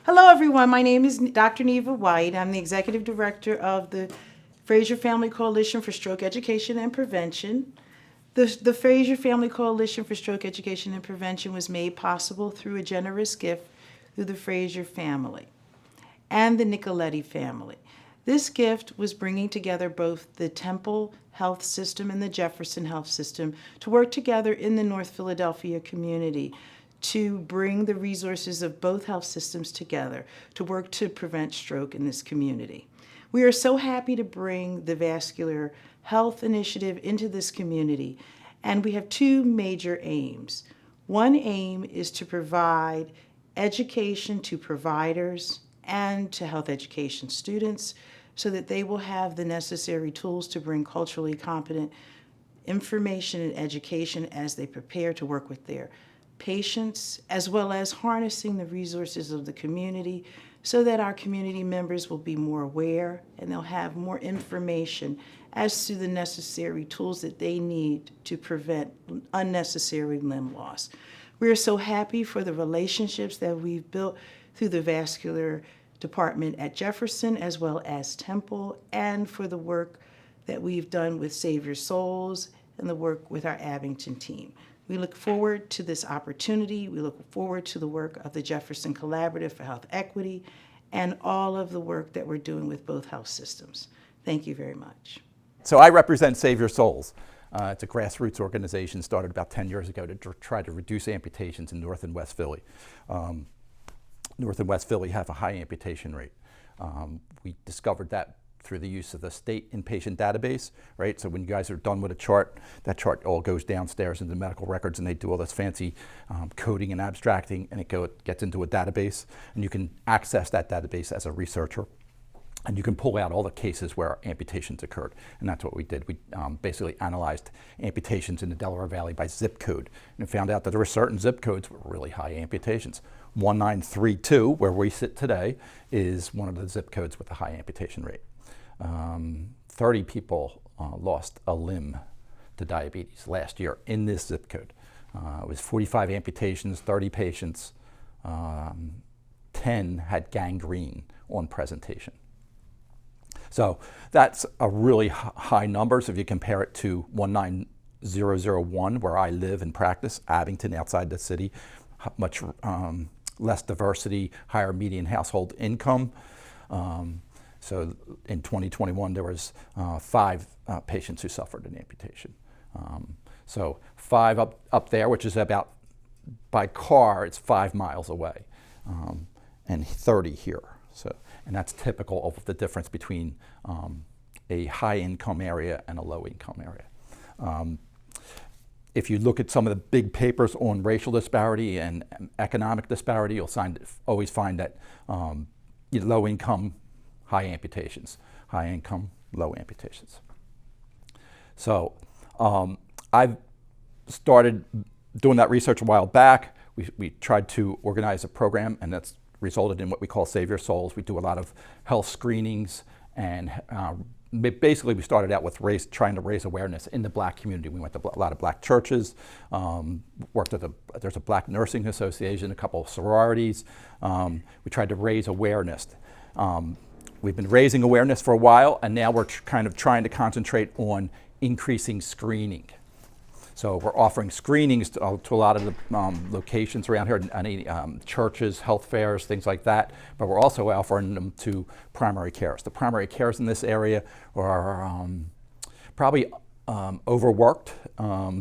Hello, everyone. My name is Dr. Neva White. I'm the Executive Director of the Fraser Family Coalition for Stroke Education and Prevention. The Fraser Family Coalition for Stroke Education and Prevention was made possible through a generous gift through the Fraser family and the Nicoletti family. This gift was bringing together both the Temple Health System and the Jefferson Health System to work together in the North Philadelphia community to bring the resources of both health systems together to work to prevent stroke in this community. We are so happy to bring the vascular health initiative into this community, and we have two major aims. One aim is to provide education to providers and to health education students so that they will have the necessary tools to bring culturally competent information and education as they prepare to work with their patients, as well as harnessing the resources of the community so that our community members will be more aware and they'll have more information as to the necessary tools that they need to prevent unnecessary limb loss. We are so happy for the relationships that we've built through the vascular department at Jefferson as well as Temple, and for the work that we've done with Save Your Souls and the work with our Abington team. We look forward to this opportunity. We look forward to the work of the Jefferson Collaborative for Health Equity and all of the work that we're doing with both health systems. Thank you very much. So I represent Save Your Souls. It's a grassroots organization started about 10 years ago to try to reduce amputations in North and West Philly. North and West Philly have a high amputation rate. We discovered that through the use of the state inpatient database, right? So when you guys are done with a chart, that chart all goes downstairs into medical records and they do all this fancy coding and abstracting, and it gets into a database, and you can access that database as a researcher. And you can pull out all the cases where amputations occurred. And that's what we did. We basically analyzed amputations in the Delaware Valley by zip code and found out that there were certain zip codes with really high amputations. 1932, where we sit today, is one of the zip codes with a high amputation rate. 30 people lost a limb to diabetes last year in this zip code. It was 45 amputations, 30 patients, 10 had gangrene on presentation. So that's a really high number. So if you compare it to 19001, where I live and practice, Abington outside the city, much less diversity, higher median household income. So in 2021, there was 5 patients who suffered an amputation. So 5 up there, which is about, by car, it's 5 miles away, and 30 here. So, and that's typical of the difference between a high income area and a low income area. If you look at some of the big papers on racial disparity and economic disparity, you'll always find that low income, high amputations, high income, low amputations. So I've started doing that research a while back. We tried to organize a program, and that's resulted in what we call Save Your Souls. We do a lot of health screenings, and basically we started out with trying to raise awareness in the Black community. We went to a lot of Black churches, worked at there's a Black Nursing Association, a couple of sororities. We tried to raise awareness. We've been raising awareness for a while, and now we're kind of trying to concentrate on increasing screening. So we're offering screenings to a lot of the locations around here, any churches, health fairs, things like that, but we're also offering them to primary cares. The primary cares in this area are probably overworked.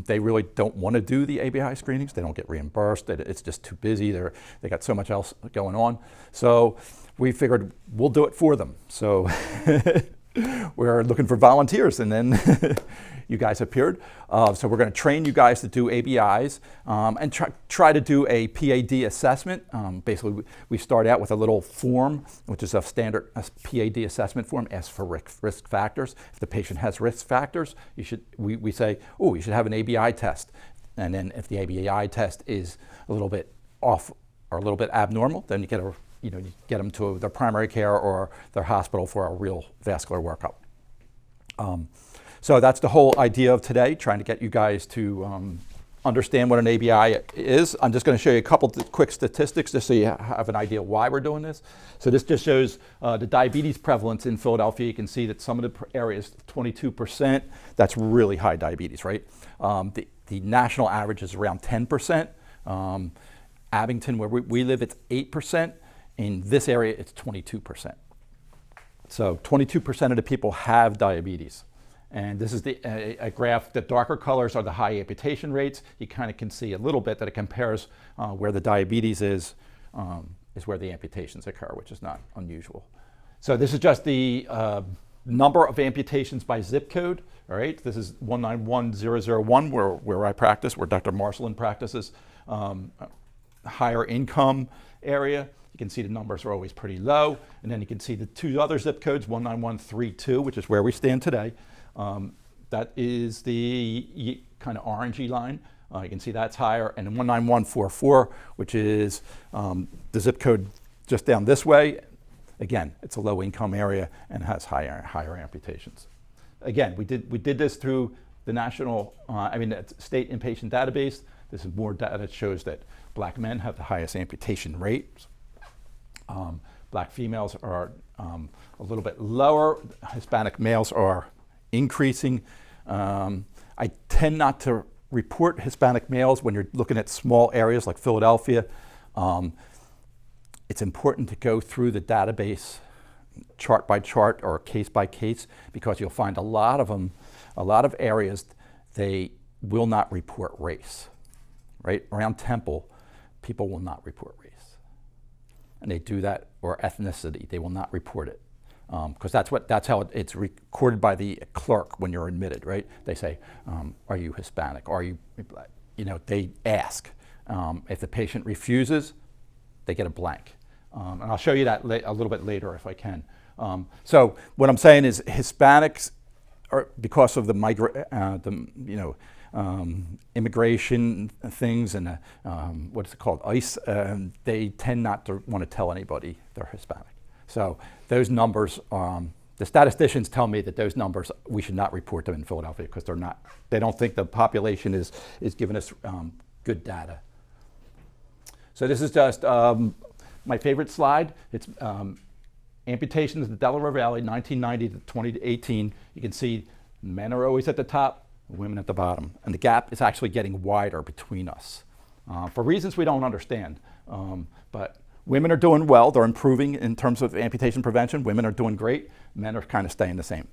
They really don't want to do the ABI screenings. They don't get reimbursed. It's just too busy. They got so much else going on. So we figured we'll do it for them. So we're looking for volunteers, and then you guys appeared. So we're going to train you guys to do ABIs and try to do a PAD assessment. Basically, we start out with a little form, which is a standard PAD assessment form, asks for risk factors. If the patient has risk factors, we say, oh, you should have an ABI test. And then if the ABI test is a little bit off or a little bit abnormal, then you get them to their primary care or their hospital for a real vascular workup. So that's the whole idea of today, trying to get you guys to understand what an ABI is, I'm just going to show you a couple of quick statistics just so you have an idea why we're doing this. So this just shows the diabetes prevalence in Philadelphia. You can see that some of the areas, 22%, that's really high diabetes, right? The national average is around 10%. Abington, where we live, it's 8%. In this area, it's 22%. So 22% of the people have diabetes. And this is a graph. The darker colors are the high amputation rates. You kind of can see a little bit that it compares where the diabetes is where the amputations occur, which is not unusual. So this is just the number of amputations by zip code. All right, this is 191001 where I practice, where Dr. Marcelin practices. Higher income area. You can see the numbers are always pretty low. And then you can see the two other zip codes, 19132, which is where we stand today. That is the kind of orangey line. You can see that's higher. And then 19144, which is the zip code just down this way. Again, it's a low income area and has higher amputations. Again, we did this through the state inpatient database. This is more data that shows that black men have the highest amputation rate. Black females are a little bit lower. Hispanic males are increasing. I tend not to report Hispanic males when you're looking at small areas like Philadelphia. It's important to go through the database chart by chart or case by case, because you'll find a lot of areas, they will not report race, right? Around Temple, people will not report race. And they do that, or ethnicity, they will not report it. Because that's how it's recorded by the clerk when you're admitted, right? They say, are you Hispanic? Are you, they ask. If the patient refuses, they get a blank. And I'll show you that a little bit later if I can. So what I'm saying is Hispanics, are, because of the immigration things and what is it called, ICE, they tend not to want to tell anybody they're Hispanic. So those numbers, the statisticians tell me that those numbers, we should not report them in Philadelphia because they don't think the population is giving us good data. So this is just my favorite slide. It's amputations in the Delaware Valley, 1990 to 2018. You can see men are always at the top, women at the bottom. And the gap is actually getting wider between us for reasons we don't understand. But women are doing well. They're improving in terms of amputation prevention. Women are doing great. Men are kind of staying the same.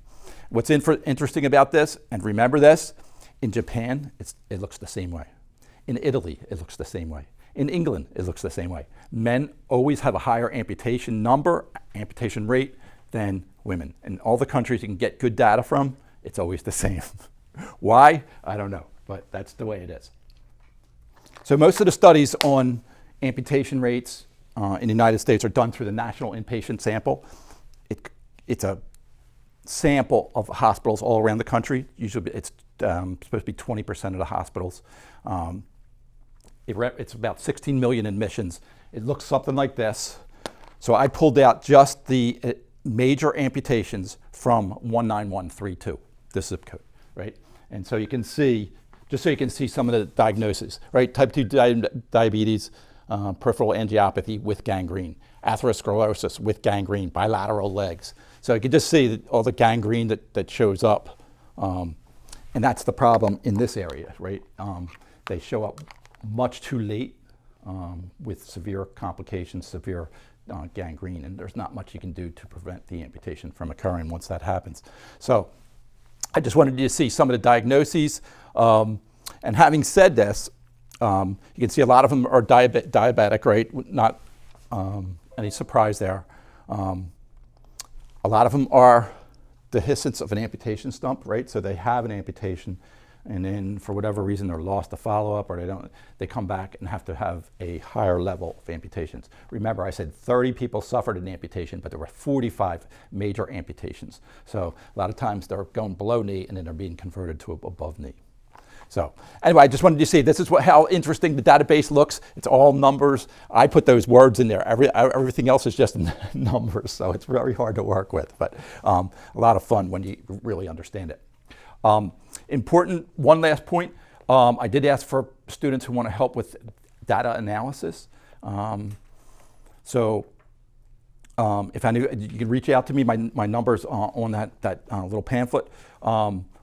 What's interesting about this, and remember this, in Japan, it looks the same way. In Italy, it looks the same way. In England, it looks the same way. Men always have a higher amputation rate than women. In all the countries you can get good data from, it's always the same. Why? I don't know, but that's the way it is. So most of the studies on amputation rates in the United States are done through the National Inpatient Sample. It's a sample of hospitals all around the country. Usually it's supposed to be 20% of the hospitals. It's about 16 million admissions. It looks something like this. So I pulled out just the major amputations from 19132, this zip code, right? And so you can see, just so you can see some of the diagnoses, right? Type 2 diabetes, peripheral angiopathy with gangrene, atherosclerosis with gangrene, bilateral legs. So you can just see all the gangrene that shows up. And that's the problem in this area, right? They show up much too late with severe complications, severe gangrene, and there's not much you can do to prevent the amputation from occurring once that happens. So I just wanted you to see some of the diagnoses. And having said this, you can see a lot of them are diabetic, right? Not any surprise there. A lot of them are dehiscence of an amputation stump, right? So they have an amputation, and then for whatever reason they're lost to follow-up, or they come back and have to have a higher level of amputations. Remember, I said 30 people suffered an amputation, but there were 45 major amputations. So a lot of times they're going below knee and then they're being converted to above knee. So anyway, I just wanted you to see this is how interesting the database looks. It's all numbers. I put those words in there. Everything else is just numbers, so it's very hard to work with, but a lot of fun when you really understand it. Important, one last point, I did ask for students who want to help with data analysis. If any, you can reach out to me. My number's on that little pamphlet.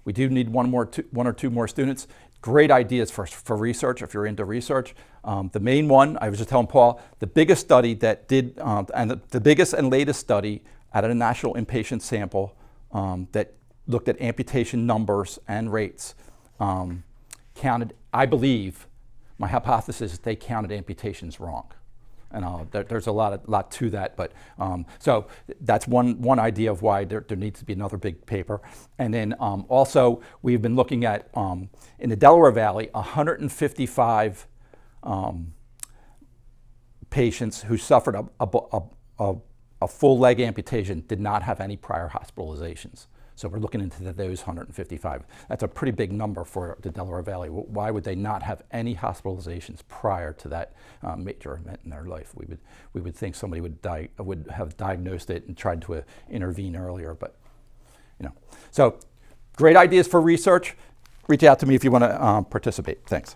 We do need one or two more students. Great ideas for research if you're into research. The main one, I was just telling Paul, the biggest study that did, and the biggest and latest study out of a national inpatient sample that looked at amputation numbers and rates, counted, I believe, my hypothesis is they counted amputations wrong. And there's a lot to that, but so that's one idea of why there needs to be another big paper. And then also we've been looking at in the Delaware Valley 155 patients who suffered a full leg amputation did not have any prior hospitalizations. So we're looking into those 155. That's a pretty big number for the Delaware Valley. Why would they not have any hospitalizations prior to that major event in their life? We would think somebody would have diagnosed it and tried to intervene earlier, but So great ideas for research. Reach out to me if you want to participate. Thanks.